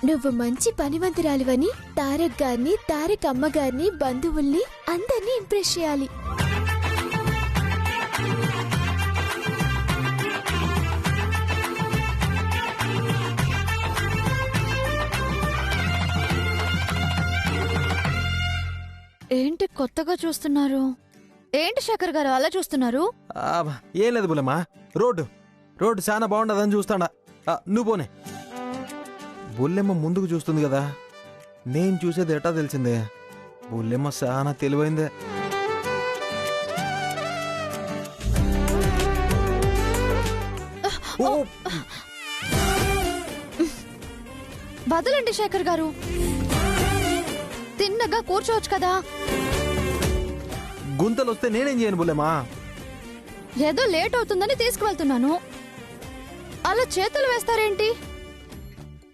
నువ్వు మంచి పనివంతురాలివని తారక్ గారిని, తారక్ అమ్మగారిని, బంధువుల్ని అందరినీ ఇంప్రెస్ చేయాలి. ఏంటి కొత్తగా చూస్తున్నారు? ఏంటి శేఖర్ గారు అలా చూస్తున్నారు? ఏం లేదు బుల్లెమ్మా, రోడ్డు చాలా బాగుండదని చూస్తాడా. నువ్వు పోనే. బుల్లెమ్మ ముందుకు చూస్తుంది కదా, నేను చూసేది ఎటా తెలిసిందే. బుల్లెమ్మ చాలా తెలివైందే. బదులండి శేఖర్ గారు, తిన్నగా కూర్చోవచ్చు కదా. గుంతలు వస్తే నేనేం చేయను బుల్లెమ్మా? ఏదో లేట్ అవుతుందని తీసుకువెళ్తున్నాను. అలా చేతులు వేస్తారేంటి?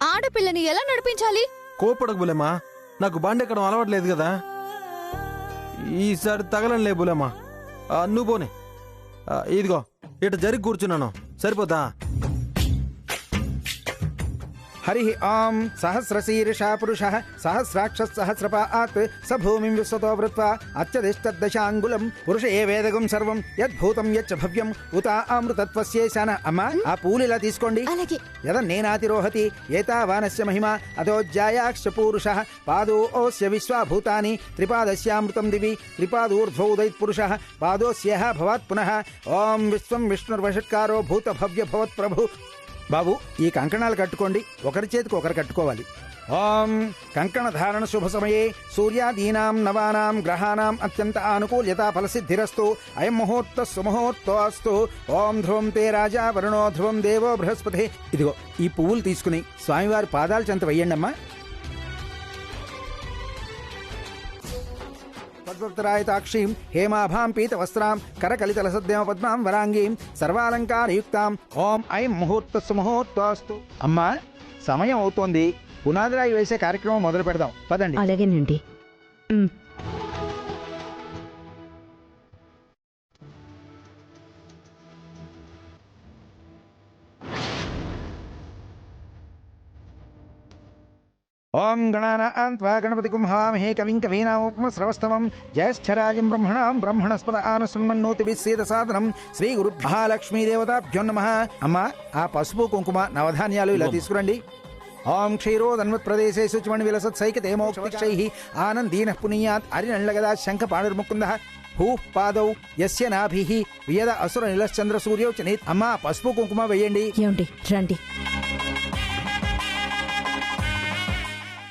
ఆడపిల్లని ఎలా నడిపించాలి? కోపడకు బుల్లెమ్మా, నాకు బండి ఎక్కడం అలవాట్లేదు కదా. ఈసారి తగలంలే బుల్లెమ్మా. నువ్వు పోనే. ఇదిగో ఇట జరిగి కూర్చున్నాను, సరిపోతా. హరి ఓం సహస్రశీర్షా పురుషః సహస్రాక్షః సహస్రపాత్ స భూమిం విశ్వతో వృత్వా అత్యధిష్టదశాంగుళం పురుష ఏ వేదగం సర్వం యద్భూతం యచ్చ భవ్యం ఉత అమృతత్వస్యేశాన. అమ్మా, ఆ పూలు ఇలా తీసుకోండి. యదన్నేనాతిరోహతి ఏతావానస్య మహిమ అదోజ్యాయాక్ష పూరుషః పాదోస్య విశ్వాభూతాని త్రిపాదస్యామృతం దివి త్రిపాదూర్ధ్వౌ ఉదయత్ పురుషః పాదోస్యః భవాత్ పునః. ఓం విశ్వం విష్ణుర్వషట్కారో భూత భవ్య భవత్ ప్రభు. బాబు, ఈ కంకణాలు కట్టుకోండి. ఒకరి చేతికి ఒకరు కట్టుకోవాలి. ఓం కంకణ ధారణ శుభ సమయే సూర్యాదీనాం నవానాం గ్రహానాం అత్యంత ఆనుకూల్యతా ఫలసిద్ధిరస్తు. అయం ముహూర్త సుముహూర్తోస్తు. ఓం ధ్రువం తే రాజా వరుణో ధ్రువం దేవో బృహస్పతి. ఇదిగో ఈ పువ్వులు తీసుకుని స్వామివారి పాదాల చెంత వెయ్యండమ్మా. పద్మరాయతాక్షీం హేమాభాం పీతవస్త్రాం కరకలితలసద్దేమ పద్మాం వరాంగీం సర్వాలంకారయుక్తాం. ఓం ఐం ముహూర్త సుముహూర్తోస్తు. అమ్మా, సమయం అవుతోంది. పునాదిరాయి వేసే కార్యక్రమం మొదలు పెడదాం. పదండి. అలాగేనండి. ఓం గణానాన్త్వా గణపతిగుం హవామహే కవిం కవీనాముపమశ్రవస్తమం జ్యేష్ఠరాజం బ్రహ్మణాం బ్రహ్మణస్పద ఆనశృణ్వన్నోతిభిः సేదసాదనం. శ్రీ గురు మహాలక్ష్మీదేవతాభ్యో నమః. అమ్మా, ఆ పసుపు కుంకుమ నవధాన్యాలు ఇలా తీసుకురండి. ఓం క్షీరోదన్వత్ ప్రదేశే శుచిమణి విలసత్ సైకతే మోక్షైః ఆనందీనః పునీయాత్ అరినండ్లగదా శంఖ పాణిర్ముకుందః భూః పాదౌ యస్య నాభిః వియద అసుర నిలశ్చంద్ర సూర్యౌ చ నేత్. అమ్మా, పసుపు కుంకుమ వేయండి. రండి.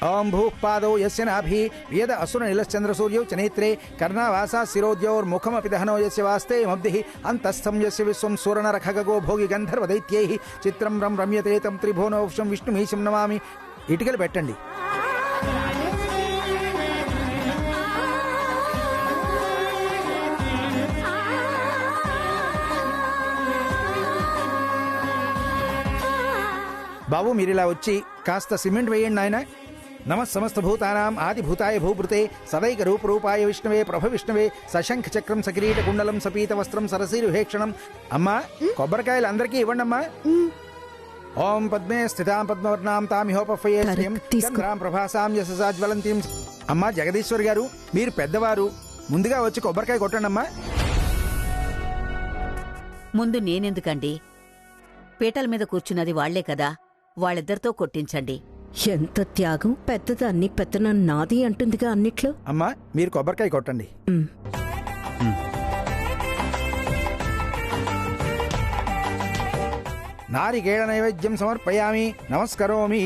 ఓం భూః పాదౌ యస్య నాభిః వేద అసుర నిలశ్చంద్ర సూర్యౌ చ నేత్రే కర్ణావాసా శిరోద్యోర్ముఖమపి దహనో యస్య వాస్తే మబ్ధిః అంతస్థం యస్య విశ్వం సురనరఖగో భోగి గంధర్వ దైత్యైః చిత్రం రం రమ్యతే తం త్రిభువనోక్షం విష్ణుమీశం నమామి. ఇటుకలు పెట్టండి. బాబు, మీరిలా వచ్చి కాస్త సిమెంట్ వేయండి నాయన. నమః సమస్త భూతానాం ఆదిభూతాయ భూభృతే సదైక రూపరూపాయ విష్ణవే ప్రభ విష్ణవే సశంఖ చక్రం సకిరీట కుండలం సపీత వస్త్రం సరసీరుహేక్షణం. అమ్మా, కొబ్బరికాయలు అందరికీ ఇవ్వండమ్మా. ఓం పద్మే స్థితాం పద్మవర్ణాం తామిహోపఫయే శ్రీం చంద్రాం ప్రభాసాం యశసా జ్వలంతీం. అమ్మా జగదీశ్వర్ గారు, మీరు పెద్దవారు, ముందుగా వచ్చి కొబ్బరికాయ కొట్టండమ్మా. ముందు నేనెందుకండి? పీటల మీద కూర్చున్నది వాళ్లే కదా, వాళ్ళిద్దరితో కొట్టించండి. ఎంత త్యాగం! పెద్దదాన్ని పెత్తనం నాది అంటుందిగా అన్నిట్లో. అమ్మా, మీరు కొబ్బరికాయ కొట్టండి. నారికేళ నైవేద్యం సమర్పయామి. నమస్కరోమి.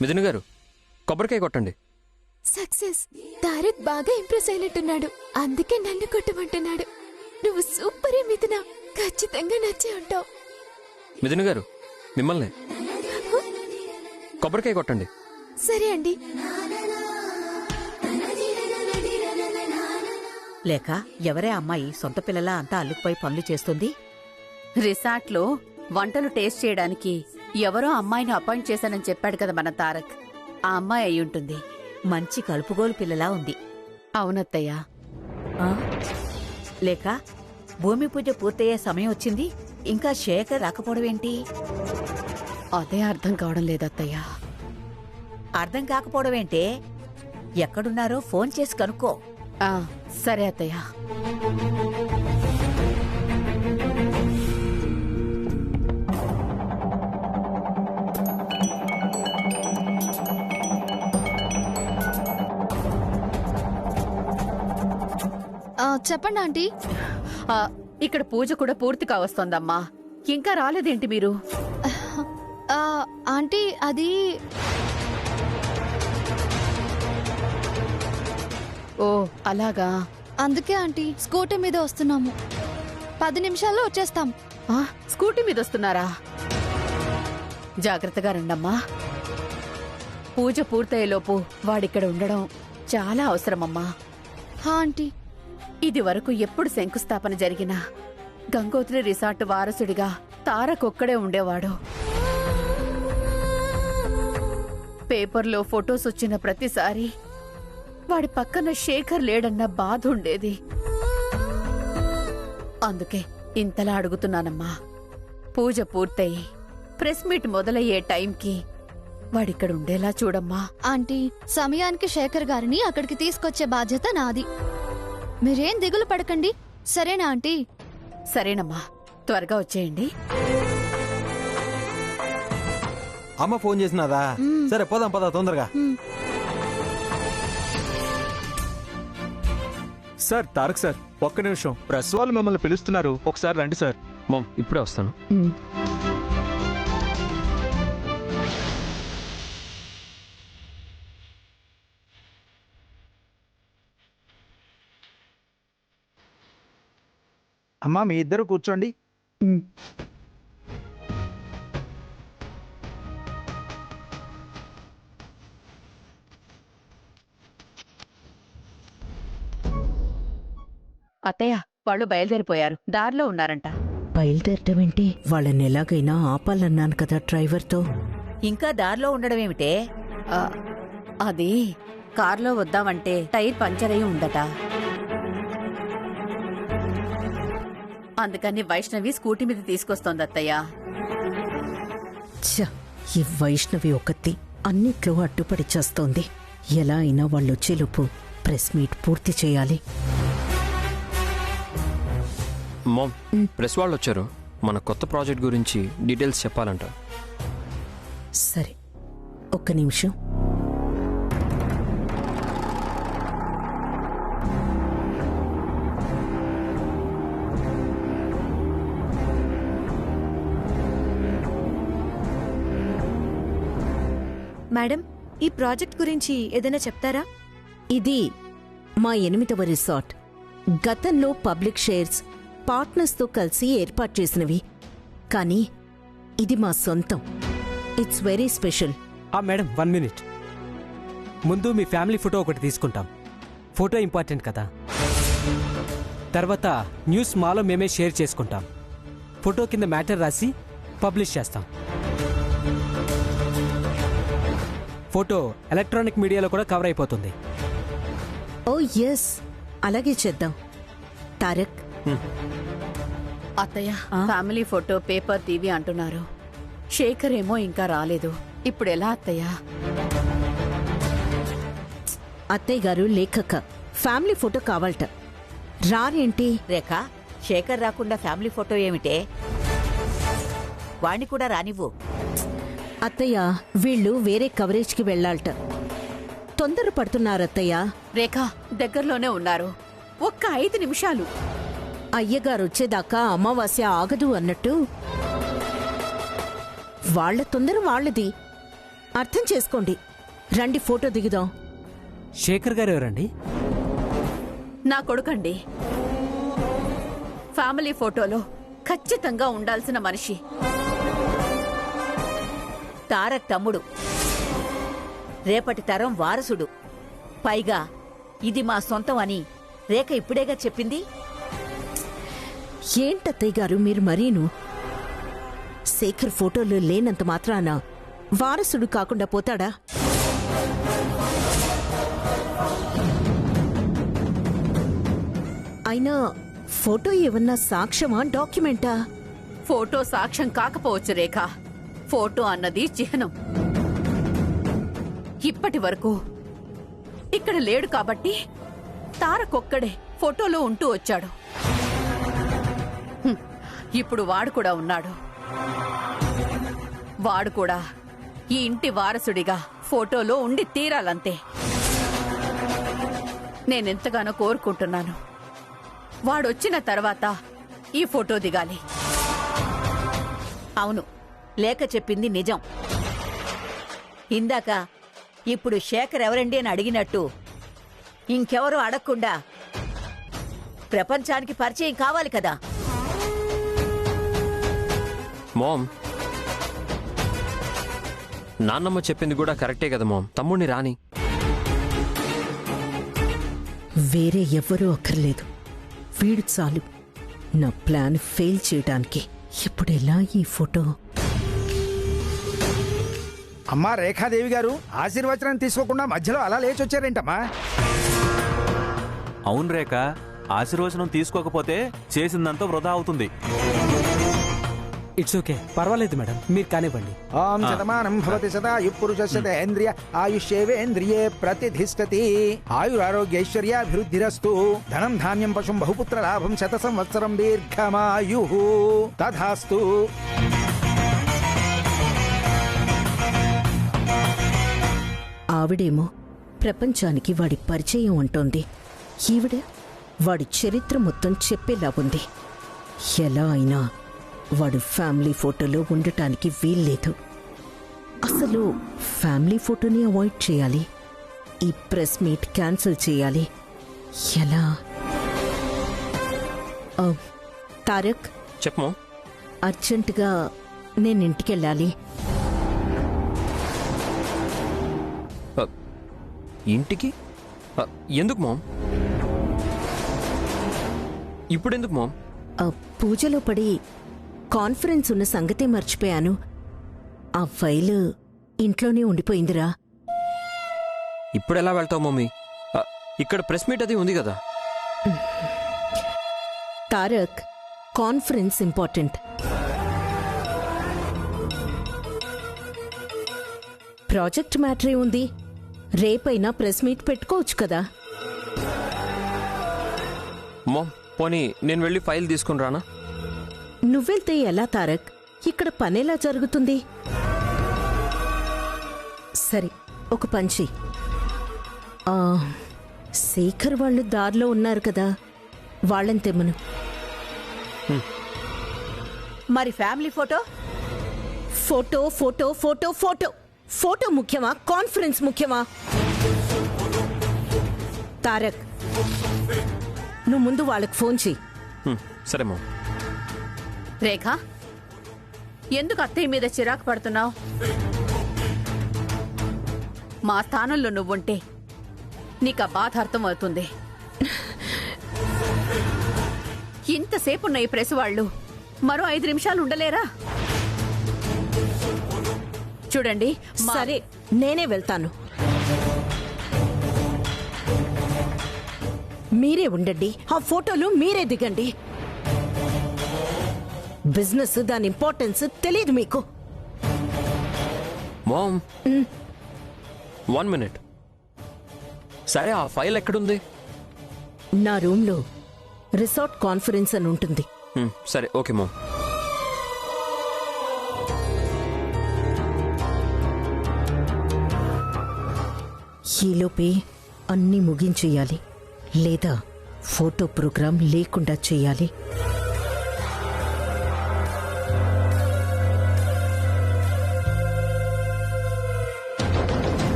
మిథున్ గారు, కొబ్బరికాయ కొట్టండి. సక్సెస్. తారక్ బాగా ఇంప్రెస్ అయినట్టున్నాడు, అందుకే నన్ను కొట్టమంటున్నాడు. నువ్వు సూపరే మిథున, ఖచ్చితంగా నచ్చే ఉంటావు. మిథున్ గారు, మిమ్మల్ని. కొబ్బరికాయ కొట్టండి. సరే అండి. లేక ఎవరే అమ్మాయి సొంత పిల్లలా అంతా అల్లుకుపోయి పనులు చేస్తుంది? రిసార్ట్లో వంటలు టేస్ట్ చేయడానికి ఎవరో అమ్మాయిని అపాయింట్ చేశానని చెప్పాడు కదా మన తారక్. ఆ అమ్మాయి అయి ఉంటుంది. మంచి కలుపుగోలు పిల్లలా ఉంది. అవునత్తయ్యా. ఆ? లేక భూమి పూజ పూర్తయ్యే సమయం వచ్చింది, ఇంకా శేఖర్ రాకపోవడమేంటి? అదే అర్థం కావడం లేదత్తయ్యా. అర్థం కాకపోవడమేంటే? ఎక్కడున్నారో ఫోన్ చేసి కనుక్కో. సరే అత్తయ్యా. చెప్పండి ఆంటీ. ఇక్కడ పూజ కూడా పూర్తి కావస్తోందమ్మా. ఇంకా రాలేదేంటి మీరు? ఆంటీ అది ఓ అలాగా. అందుకే ఆంటీ స్కూటీ మీద వస్తున్నాము. 10 నిమిషాల్లో వచ్చేస్తాం. స్కూటీ మీద వస్తున్నారా? జాగ్రత్తగా రండమ్మా. పూజ పూర్తయ్యేలోపు వాడిక్కడ ఉండడం చాలా అవసరమమ్మా. ఆంటీ, ఇది వరకు ఎప్పుడు శంకుస్థాపన జరిగినా గంగోత్రి రిసార్ట్ వారసుడిగా తారకొక్కడే ఉండేవాడు. పేపర్లో ఫొటోస్ వచ్చిన ప్రతిసారి వాడి పక్కన శేఖర్ లేడన్న బాధ ఉండేది. అందుకే ఇంతలా అడుగుతున్నానమ్మా. పూజ పూర్తయి ప్రెస్ మీట్ మొదలయ్యే టైంకి వాడిక్కడ ఉండేలా చూడమ్మా. ఆంటీ, సమయానికి శేఖర్ గారిని అక్కడికి తీసుకొచ్చే బాధ్యత నాది. మీరేం దిగులు పడకండి, సరేనా ఆంటీ? సరేనమ్మా, త్వరగా వచ్చేయండి. అమ్మ ఫోన్ చేసినాదా? సరే పోదాం పదా తొందరగా. సార్, తారక్ సార్, ఒక్క నిమిషం. ప్రెస్ వాళ్ళు మిమ్మల్ని పిలుస్తున్నారు, ఒకసారి రండి సార్. మామ్ ఇప్పుడే వస్తాను. అమ్మా, మీ ఇద్దరు కూర్చోండి. అత్తయ్య, వాళ్ళు బయలుదేరిపోయారు. దారిలో ఉన్నారంట. బయలుదేరటమేంటి? వాళ్ళని ఎలాగైనా ఆపాలన్నాను కదా డ్రైవర్తో. ఇంకా దారిలో ఉండడమేమిటే? అది కార్లో వద్దామంటే టైర్ పంచర్ అయి ఉందట. అందుకని వైష్ణవి స్కూటీ మీద తీసుకొస్తోంది అత్తయ్య. ఛ, ఈ వైష్ణవి ఒకతి అన్నిట్లో అడ్డుపడి చేస్తోంది. ఎలా అయినా వాళ్ళొచ్చేలోపు ప్రెస్ మీట్ పూర్తి చేయాలి. మామ్, ప్రెస్ వాళ్ళు వచ్చారు. మన కొత్త ప్రాజెక్ట్ గురించి డీటెయిల్స్ చెప్పాలంట. సరే, ఒక్క నిమిషం. మేడం, ఈ ప్రాజెక్ట్ గురించి ఏదైనా చెప్తారా? ఇది మా 8వ రిసార్ట్. గతంలో పబ్లిక్ షేర్స్ పార్ట్నర్స్తో కలిసి ఏర్పాటు చేసినవి, కానీ ఇది మా సొంతం. It's very special. Madam, 1 minute. ముందు మీ ఫ్యామిలీ ఫోటో ఒకటి తీసుకుంటాం. ఫోటో ఇంపార్టెంట్ కదా. తర్వాత న్యూస్ మాలో మేమే షేర్ చేసుకుంటాం. ఫోటో కింద మ్యాటర్ రాసి పబ్లిష్ చేస్తాం. ఫోటో ఎలక్ట్రానిక్ మీడియాలో కూడా కవర్ అయిపోతుంది. ఓ ఎస్, అలాగే చేద్దాం. తారక్, అత్తయ్య, ఫ్యామిలీ ఫోటో పేపర్ టీవీ అంటున్నారు. శేఖర్ ఏమో ఇంకా రాలేదు. ఇప్పుడు ఎలా అత్తయ్య? అత్తయ్య గారు లేఖక ఫ్యామిలీ ఫోటో కావాలట. రారేంటి? రేఖ, శేఖర్ రాకుండా ఫ్యామిలీ ఫోటో ఏమిటే? వాణ్ణి కూడా రానివ్వు. అత్తయ్య, వీళ్ళు వేరే కవరేజ్కి వెళ్లాలట. తొందర పడుతున్నారత్తయ్య. రేఖ, దగ్గరలోనే ఉన్నారు. ఒక్క 5 నిమిషాలు. అయ్యగారు వచ్చేదాకా అమావాస్య ఆగదు అన్నట్టు వాళ్ల తొందర వాళ్లది. అర్థం చేసుకోండి. రండి, ఫోటో దిగుదాం. శేఖర్ గారు ఎవరండి? నా కొడుకండి. ఫ్యామిలీ ఫోటోలో ఖచ్చితంగా ఉండాల్సిన మనిషి. తారక్ తమ్ముడు, రేపటి తరం వారసుడు. పైగా ఇది మా సొంతం అని రేఖ ఇప్పుడేగా చెప్పింది. ఏంటత్తయ్య గారు మీరు మరీను? శేఖర్ ఫోటోలు లేనంత మాత్రాన వారసుడు కాకుండా పోతాడా? అయినా ఫోటో ఏమన్నా సాక్ష్యమా, డాక్యుమెంటా? ఫోటో సాక్ష్యం కాకపోవచ్చు రేఖ. ఫోటో అన్నది చిహ్నం. ఇప్పటి వరకు ఇక్కడ లేడు కాబట్టి తారకొక్కడే ఫోటోలో ఉంటూ వచ్చాడు. ఇప్పుడు వాడు కూడా ఉన్నాడు. వాడు కూడా ఈ ఇంటి వారసుడిగా ఫోటోలో ఉండి తీరాలంతే. నేనెంతగానో కోరుకుంటున్నాను వాడొచ్చిన తర్వాత ఈ ఫోటో దిగాలి. అవును, లేఖ చెప్పింది నిజం. ఇందాక ఇప్పుడు శేఖర్ ఎవరండి అని అడిగినట్టు ఇంకెవరూ అడగకుండా ప్రపంచానికి పరిచయం కావాలి కదా. మామ్, నాన్నమ్మ చెప్పింది కూడా కరెక్టే కదా మామ్. తమ్ముడిని రాని. వేరే ఎవ్వరూ అక్కర్లేదు, వీడు చాలు నా ప్లాన్ ఫెయిల్ చేయడానికి. ఇప్పుడెలా ఈ ఫోటో? అమ్మా రేఖాదేవి గారు, ఆశీర్వచనం తీసుకోకుండా మధ్యలో అలా లేచి వచ్చారేంటమ్మా? అవును రేఖ, ఆశీర్వచనం తీసుకోకపోతే చేసిందంతా వృధా అవుతుంది. ఇట్స్ ఓకే, పర్వాలేదు మేడం, మీరు కానివ్వండి. ఓం శతమానం భవతి శతాయు పురుషస్యేంద్రియ ఆయుష్యేవేంద్రియే ప్రతిధిష్టతి. ఆయురారోగ్యైశ్వర్యాభివృద్ధిరస్తు. ధనం ధాన్యం పశుం బహుపుత్ర లాభం శత సంవత్సరం దీర్ఘమాయు తథాస్తు. ఆవిడేమో ప్రపంచానికి వాడి పరిచయం అంటోంది. ఈవిడ వాడి చరిత్ర మొత్తం చెప్పేలా ఉంది. ఎలా అయినా వాడు ఫ్యామిలీ ఫోటోలో ఉండటానికి వీల్లేదు. అసలు ఫ్యామిలీ ఫోటోని అవాయిడ్ చేయాలి. ఈ ప్రెస్ మీట్ క్యాన్సిల్ చేయాలి. ఎలా? తారక్, చెప్పమా. అర్జెంటుగా నేను ఇంటికెళ్ళాలి. ఇంటికి? ఎందుకు మామ్? ఇప్పుడెందుకు మామ్? పూజలో పడి కాన్ఫరెన్స్ ఉన్న సంగతే మర్చిపోయాను. ఆ ఫైల్ ఇంట్లోనే ఉండిపోయిందిరా. ఇప్పుడెలా వెళ్తావు మమ్మీ? ఇక్కడ ప్రెస్ మీట్ అది ఉంది కదా. Tarak, conference important. ప్రాజెక్ట్ మ్యాటరే ఉంది. రేపైనా ప్రెస్ మీట్ పెట్టుకోవచ్చు కదా. మామ్, పోనీ నేను వెళ్ళి ఫైల్ తీసుకుని రానా? నువ్వెళ్తే ఎలా తారక్? ఇక్కడ పనేలా జరుగుతుంది? సరే, ఒక పంచి. శేఖర్ వాళ్ళు దారిలో ఉన్నారు కదా, వాళ్ళని తెమ్మను. మరి family photo? Photo photo photo photo photo ముఖ్యమా, కాన్ఫరెన్స్ ముఖ్యమా? తారక్, నువ్వు ముందు వాళ్ళకి ఫోన్ చెయ్యి. సరే మామ్. రేఖ, ఎందుకు అత్తయ్య మీద చిరాకు పడుతున్నావు? మా స్థానంలో నువ్వుంటే నీకు ఆ బాధ అర్థమవుతుంది. ఇంతసేపున్న ఈ ప్రెస్ వాళ్ళు మరో 5 నిమిషాలు ఉండలేరా? చూడండి. సరే, నేనే వెళ్తాను. మీరే ఉండండి, ఆ ఫోటోలు మీరే దిగండి. బిజినెస్, దాని ఇంపార్టెన్స్ తెలియదు మీకు. Ma'am, 1 minute. సరే, ఆ ఫైల్ ఎక్కడుంది? నా రూమ్లో రిసార్ట్ కాన్ఫరెన్స్ అని ఉంటుంది. సరే, ఓకే మామ్. ఈలోపే అన్నీ ముగించేయాలి, లేదా ఫోటో ప్రోగ్రాం లేకుండా చేయాలి.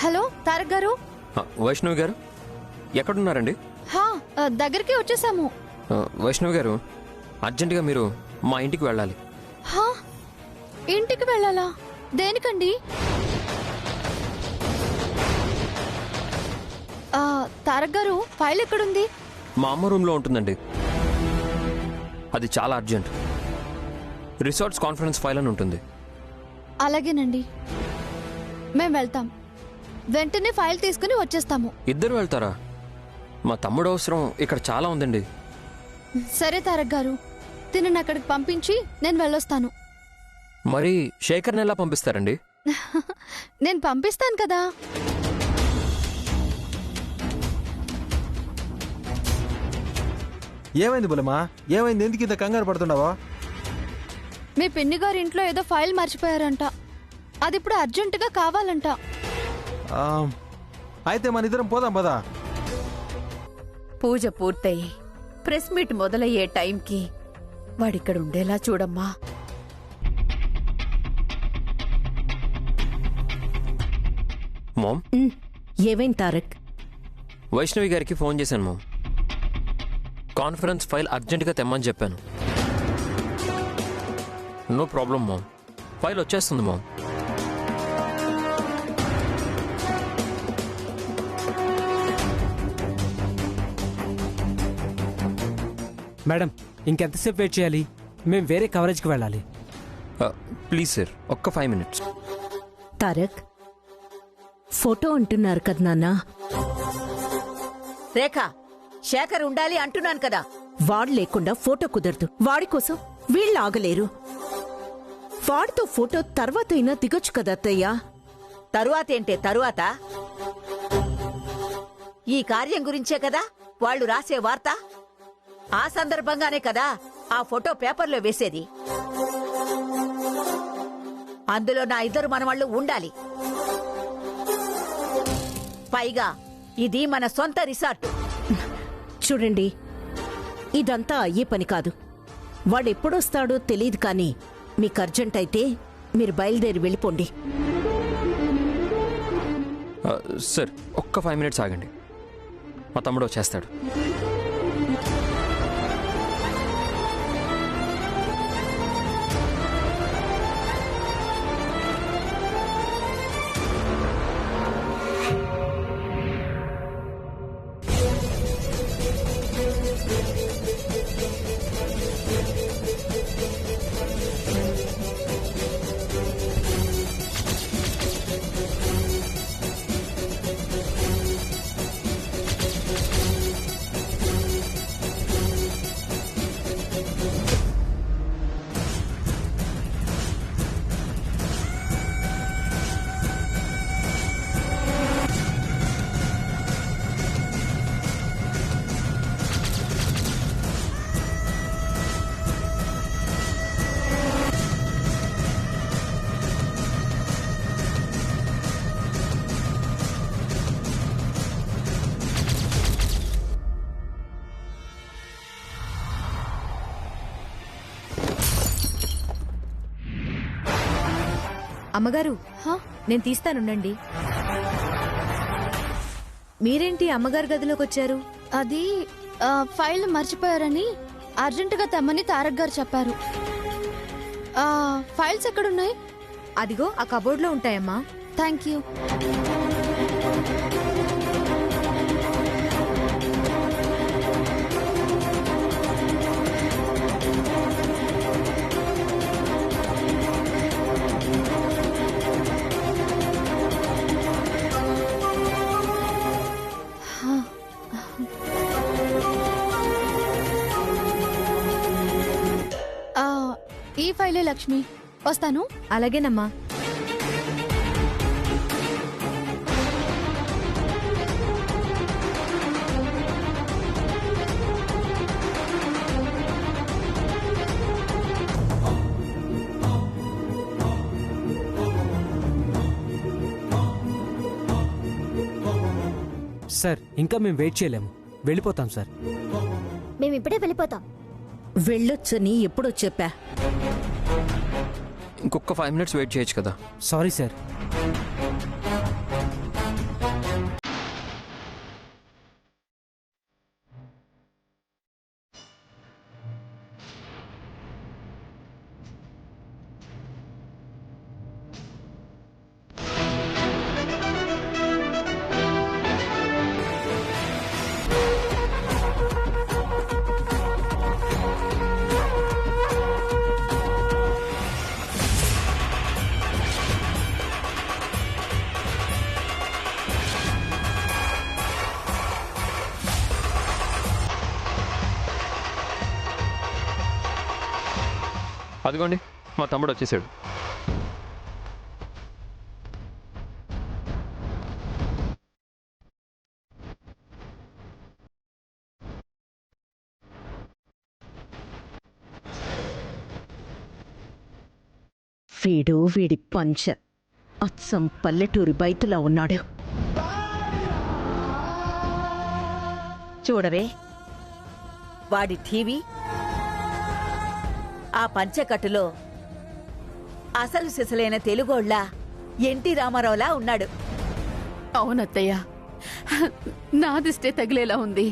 హలో తారక్ గారు. వైష్ణవి గారు ఎక్కడున్నారండి? దగ్గరికి వచ్చేసాము. వైష్ణవి గారు, అర్జెంటుగా మీరు మా ఇంటికి వెళ్ళాలి. హా? ఇంటికి వెళ్ళాలా? దేనికండి? తారక్ గారు, ఫైల్ ఎక్కడుంది? మా అమ్మ రూమ్లో ఉంటుందండి. అది చాలా అర్జెంట్. రిసార్ట్స్ కాన్ఫరెన్స్ ఫైల్ అని ఉంటుంది. అలాగేనండి, మేం వెళ్తాం. వెంటనే ఫైల్ తీసుకుని వచ్చేస్తాము. ఇద్దరు వెళ్తారా? మా తమ్ముడు అవసరం ఇక్కడ చాలా ఉందండి. సరే తారక్ గారు, తినని అక్కడికి పంపించి నేను వెళ్ళొస్తాను. మరి శేఖర్ని ఎలా పంపిస్తారండి? నేను పంపిస్తాను కదా. ఏమైంది బుల్లెమ్మ? ఏమైంది? ఎందుకు ఇంత కంగారు పడుతున్నావా? మీ పిన్ని గారి ఇంట్లో ఏదో ఫైల్ మర్చిపోయారంట. అది ఇప్పుడు అర్జెంటుగా కావాలంట. ఆ, అయితే మన ఇద్దరం పోదాం పదా. పూజ పూర్తయి ప్రెస్ మీట్ మొదలయ్యే టైంకి వాడిక్కడ ఉండేలా చూడమ్మా. మామ్, ఏమైంది తారక్? వైష్ణవి గారికి ఫోన్ చేశాను మామ్. కాన్ఫరెన్స్ ఫైల్ అర్జెంటుగా తెమ్మని చెప్పాను. నో ప్రాబ్లం మామ్, ఫైల్ వచ్చేస్తుంది మామ్. మేడం, ఇంకెంతసేపు వెయిట్ చేయాలి? మేము వేరే కవరేజ్కి వెళ్ళాలి. ప్లీజ్ సార్, ఒక్క 5 minutes. తారక్, ఫోటో అంటున్నారు కదా నాన్న. రేఖ, శేఖర్ ఉండాలి అంటున్నాను కదా. వాడు లేకుండా ఫోటో కుదరదు. వాడి కోసం వీళ్ళు ఆగలేరు. వాడితో ఫోటో తర్వాత అయినా దిగొచ్చు కదా అత్తయ్యా. తరువాతేంటే తరువాత? ఈ కార్యం గురించే కదా వాళ్ళు రాసే వార్త. ఆ సందర్భంగానే కదా ఆ ఫోటో పేపర్లో వేసేది. అందులో నా ఇద్దరు మనవాళ్ళు ఉండాలి. పైగా ఇది మన సొంత రిసార్ట్. చూడండి, ఇదంతా అయ్యే పని కాదు. వాడెప్పుడొస్తాడో తెలియదు, కానీ మీకు అర్జెంట్ అయితే మీరు బయలుదేరి వెళ్ళిపోండి. సార్, ఒక్క 5 minutes ఆగండి. మా తమ్ముడు వచ్చేస్తాడు. అమ్మగారు, నేను తీస్తానుండండి. మీరేంటి అమ్మగారు గదిలోకి వచ్చారు? అది ఫైల్ మర్చిపోయారని అర్జెంటుగా తెమ్మని తారక్ గారు చెప్పారు. ఫైల్స్ ఎక్కడున్నాయి? అదిగో ఆ కబోర్డ్లో ఉంటాయమ్మా. Thank you. ఈ ఫైలే లక్ష్మి. వస్తాను. అలాగేనమ్మా. సార్, ఇంకా మేము వెయిట్ చేయలేము. వెళ్ళిపోతాం సార్. మేము ఇప్పుడే వెళ్ళిపోతాం. వెళ్ళొచ్చని ఎప్పుడో చెప్పా. ఇంకొక 5 minutes వెయిట్ చేయొచ్చు కదా. Sorry sir. అదిగోండి మా తమ్ముడు వచ్చేసాడు. వీడి పంచ అచ్చం పల్లెటూరి బైతులా ఉన్నాడు. చూడవే, వాడి టీవీ ఆ పంచకట్టులో అసలు సిసలైన తెలుగోళ్ళ ఎన్టీ రామారావులా ఉన్నాడు. అవునత్తయ్య, నా దిష్టే తగిలేలా ఉంది.